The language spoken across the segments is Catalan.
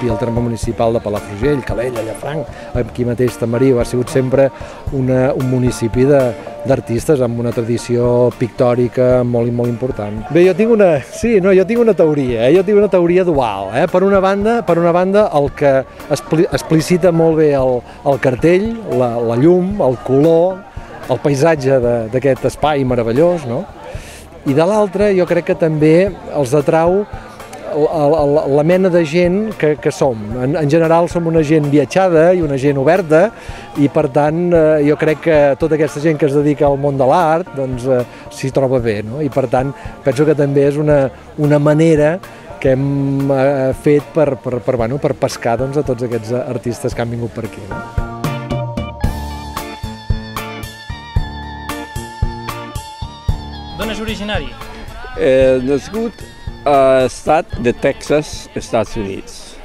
municipi, el terme municipal de Palafrugell, Calella, Llafranc, aquí mateix Tamariu, ha sigut sempre un municipi d'artistes amb una tradició pictòrica molt i molt important. Bé, jo tinc una teoria, jo tinc una teoria dual. Per una banda, el que explicita molt bé el cartell, la llum, el color, el paisatge d'aquest espai meravellós, no? I de l'altra, jo crec que també els atrau la mena de gent que som. En general som una gent viatjada i una gent oberta i per tant jo crec que tota aquesta gent que es dedica al món de l'art s'hi troba bé, no? I per tant penso que també és una manera que hem fet per pescar a tots aquests artistes que han vingut per aquí. D'on és originari? Nascut a estat de Texas, Estats Units,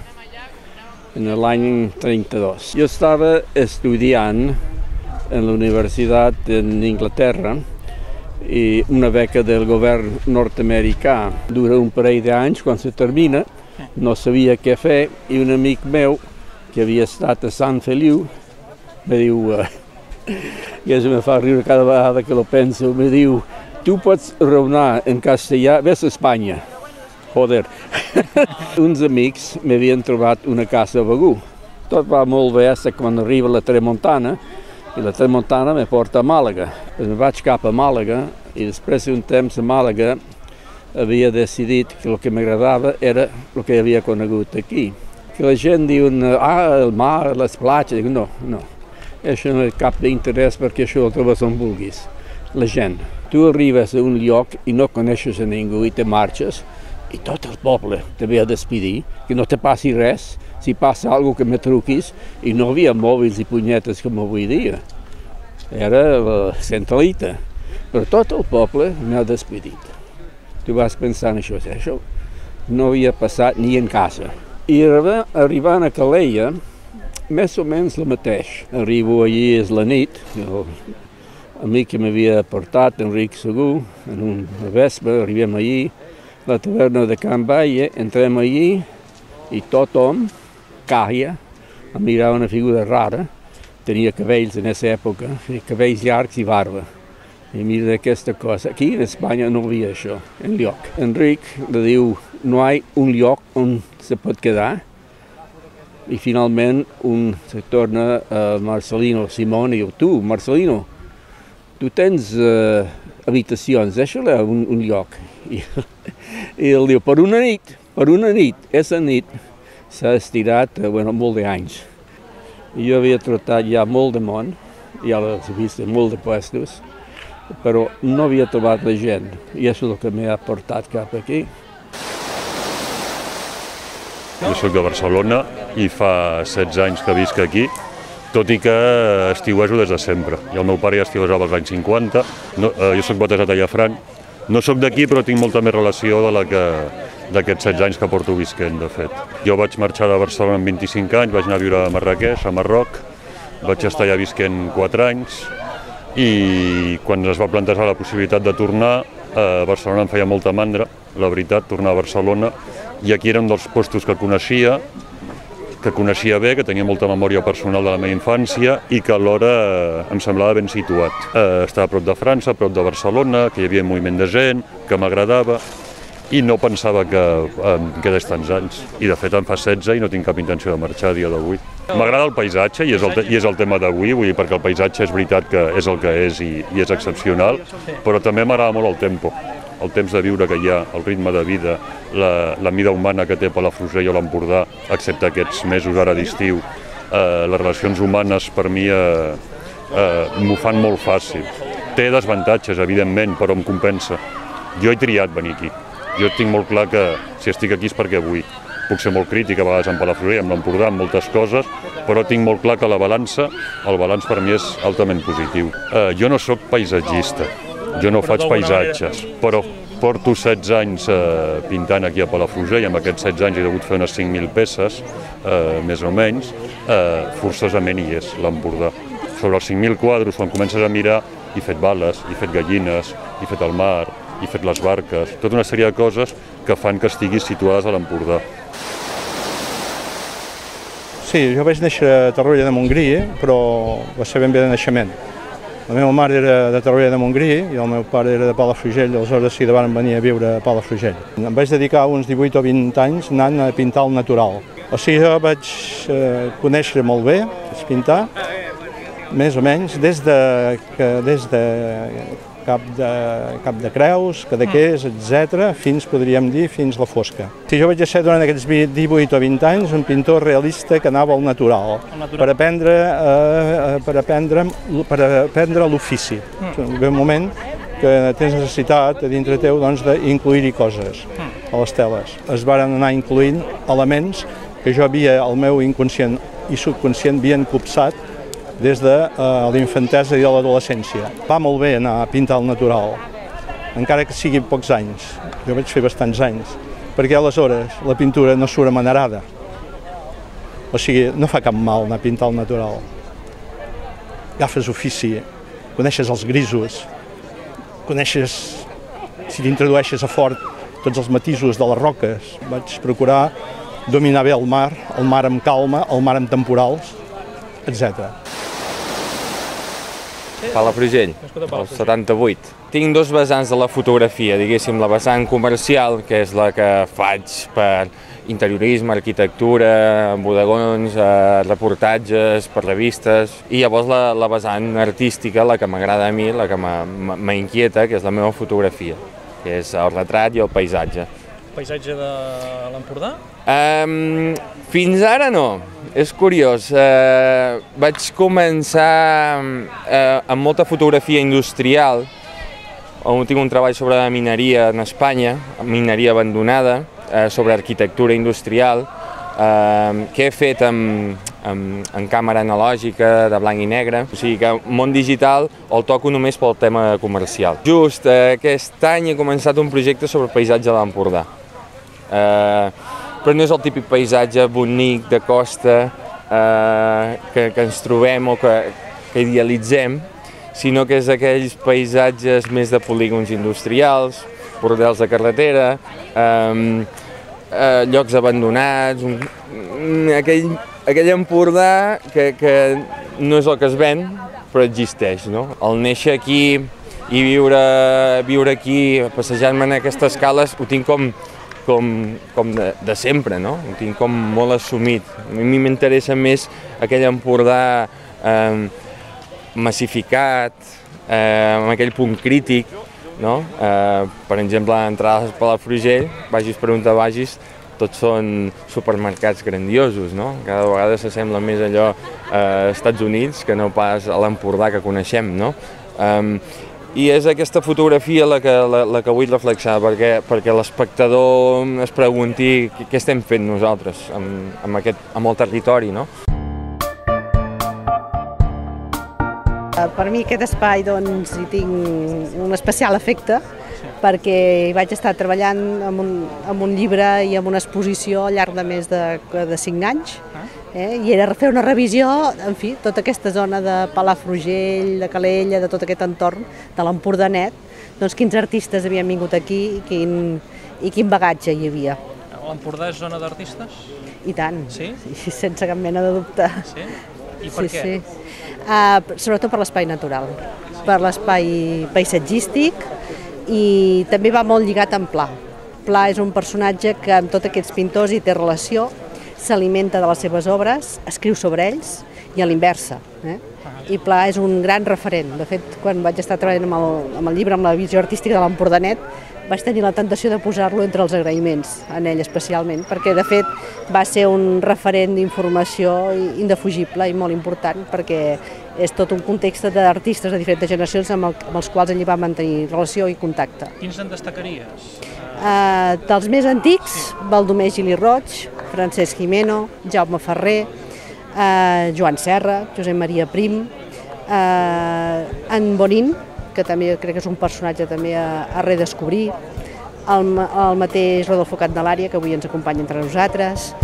en l'any 32. Jo estava estudiant en la Universitat d'Anglaterra i una beca del govern nord-americà dura un parell d'anys, quan se termina, no sabia què fer i un amic meu que havia estat a Sant Feliu me diu, i això me fa riure cada vegada que lo penso, me diu: tu pots raonar en castellà, ves a Espanya. Joder. Uns amics m'havien trobat una casa a Begur. Tot va molt bé fins quan arriba la tramuntana, i la tramuntana me porta a Màlaga. Em vaig cap a Màlaga i després d'un temps a Màlaga havia decidit que el que m'agradava era el que havia conegut aquí. Que la gent diu, el mar, les platges, dic, no. Això no té cap d'interès perquè això ho trobes on vulguis. La gent. Tu arribes a un lloc i no coneixes a ningú i te marxes i tot el poble te ve a despedir, que no te passi res, si passa alguna cosa que me truquis, i no havia mòbils i punyetes com avui dia. Era la centralita, però tot el poble m'ha despedit. Tu vas pensar en això no havia passat ni en casa. I arribant a Calella, més o menys el mateix. Arribo allí, és la nit, l'amic que m'havia portat, Enric Segur, en una vespa, arribem allí, la taverna de Can Baia, entrem allí i tothom caia a mirar una figura rara. Tenia cabells en aquesta època, cabells llargs i barba. I mira aquesta cosa. Aquí en Espanya no havia això, enlloc. Enric le diu, no hi ha un lloc on se pot quedar. I finalment se torna a Marcelino Simón i diu, tu, Marcelino, tu tens habitacions, deixa-la un lloc. I ell diu, per una nit, aquesta nit s'ha estirat molt d'anys. Jo havia trotat ja molt de món, ja l'he vist en molt de puestos, però no havia trobat la gent, i això és el que m'ha portat cap aquí. Jo soc de Barcelona i fa 16 anys que visc aquí, tot i que estiuejo des de sempre. I el meu pare ja estiuejava als anys 50, jo soc batejat a Llafranc. No soc d'aquí, però tinc molta més relació de la que d'aquests 16 anys que porto visquent, de fet. Jo vaig marxar de Barcelona amb 25 anys, vaig anar a viure a Marràqueix, a Marroc, vaig estar allà visquent 4 anys, i quan es va plantejar la possibilitat de tornar, a Barcelona em feia molta mandra, la veritat, tornar a Barcelona, i aquí era un dels postos que coneixia bé, que tenia molta memòria personal de la meva infància i que alhora em semblava ben situat. Estava a prop de França, a prop de Barcelona, que hi havia un moviment de gent, que m'agradava, i no pensava que em quedés tants anys. I de fet em fa 16 i no tinc cap intenció de marxar a dia d'avui. M'agrada el paisatge i és el tema d'avui, perquè el paisatge és veritat que és el que és i és excepcional, però també m'agrada molt el tempo. El temps de viure que hi ha, el ritme de vida, la mida humana que té Palafrugell o l'Empordà, excepte aquests mesos ara d'estiu, les relacions humanes per mi m'ho fan molt fàcil. Té desavantatges, evidentment, però em compensa. Jo he triat venir aquí. Jo tinc molt clar que si estic aquí és perquè vull. Puc ser molt crític a vegades amb Palafrugell, amb l'Empordà, amb moltes coses, però tinc molt clar que el balanç per mi és altament positiu. Jo no sóc paisatgista. Jo no faig paisatges, però porto 16 anys pintant aquí a Palafrugell, i amb aquests 16 anys he degut fer unes 5.000 peces, més o menys, forçosament hi és l'Empordà. Sobre els 5.000 quadres, quan comences a mirar, he fet bales, he fet gallines, he fet el mar, he fet les barques, tota una sèrie de coses que fan que estiguis situades a l'Empordà. Sí, jo vaig néixer a Torroella de Montgrí, però va ser ben bé de naixement. La meva mare era de Torroella de Montgrí i el meu pare era de Palafrugell, aleshores sí, van venir a viure a Palafrugell. Em vaig dedicar uns 18 o 20 anys anant a pintar al natural. O sigui, jo vaig conèixer molt bé, vaig pintar, més o menys, des de Cap de Creus, Cadaqués, etc., fins, podríem dir, fins la Fosca. Si jo vaig ser durant aquests 18 o 20 anys un pintor realista que anava al natural, per aprendre l'ofici. Ve un moment que tens necessitat a dintre teu d'incluir-hi coses a les teles. Es varen anar incloent elements que jo havia, el meu inconscient i subconscient, havien copsat des de l'infantesa i de l'adolescència. Va molt bé anar a pintar al natural, encara que sigui pocs anys. Jo vaig fer bastants anys, perquè aleshores la pintura no surt amanerada. O sigui, no fa cap mal anar a pintar al natural. Agafes ofici, coneixes els grisos, coneixes, si t'introdueixes a fort, tots els matisos de les roques. Vaig procurar dominar bé el mar amb calma, el mar amb temporals, etc. Palafrugell, el 78. Tinc dos vessants de la fotografia, diguéssim, la vessant comercial, que és la que faig per interiorisme, arquitectura, bodegons, reportatges, per revistes, i llavors la vessant artística, la que m'agrada a mi, la que m'inquieta, que és la meva fotografia, que és el retrat i el paisatge. Paisatge de l'Empordà? Fins ara no. És curiós. Vaig començar amb molta fotografia industrial, on tinc un treball sobre mineria en Espanya, mineria abandonada, sobre arquitectura industrial, que he fet en càmera analògica, de blanc i negre. O sigui que el món digital el toco només pel tema comercial. Just aquest any he començat un projecte sobre paisatge de l'Empordà. Però no és el típic paisatge bonic de costa que ens trobem o que idealitzem, sinó que és aquells paisatges més de polígons industrials, bordels de carretera, llocs abandonats, aquell Empordà que no és el que es ven, però existeix, no? El néixer aquí i viure aquí, passejar-me en aquestes cales, ho tinc com de sempre, no? Ho tinc com molt assumit. A mi m'interessa més aquell Empordà massificat, amb aquell punt crític, no? Per exemple, entrades a Palafrugell, vagis per on te vagis, tots són supermercats grandiosos, no? Cada vegada s'assembla més allò als Estats Units que no pas a l'Empordà que coneixem, no? I és aquesta fotografia la que vull reflexar, perquè l'espectador es pregunti què estem fent nosaltres amb el territori, no? Per mi aquest espai hi tinc un especial afecte, perquè hi vaig estar treballant amb un llibre i amb una exposició al llarg de més de 5 anys, i era fer una revisió, en fi, tota aquesta zona de Palafrugell, de Calella, de tot aquest entorn de l'Empordanet, doncs quins artistes havien vingut aquí i quin bagatge hi havia. L'Empordà és zona d'artistes? I tant, sí? Sense cap mena de dubte. Sí? I per què? Sí. Sobretot per l'espai natural, per l'espai paisatgístic, i també va molt lligat amb Pla. Pla és un personatge que amb tots aquests pintors hi té relació, s'alimenta de les seves obres, escriu sobre ells i a l'inversa. I Pla és un gran referent. De fet, quan vaig estar treballant amb el llibre, amb la visió artística de l'Empordanet, vaig tenir la tentació de posar-lo entre els agraïments, en ell especialment, perquè de fet va ser un referent d'informació indefugible i molt important, perquè és tot un context d'artistes de diferents generacions amb els quals ell va mantenir relació i contacte. Quins en destacaries? Dels més antics, Baldomer Gili Roig, Francesc Gimeno, Jaume Ferrer, Joan Serra, Josep Maria Prim, en Bonín, que també crec que és un personatge també a redescobrir, el mateix Rodolfo Candelaria, que avui ens acompanya entre nosaltres,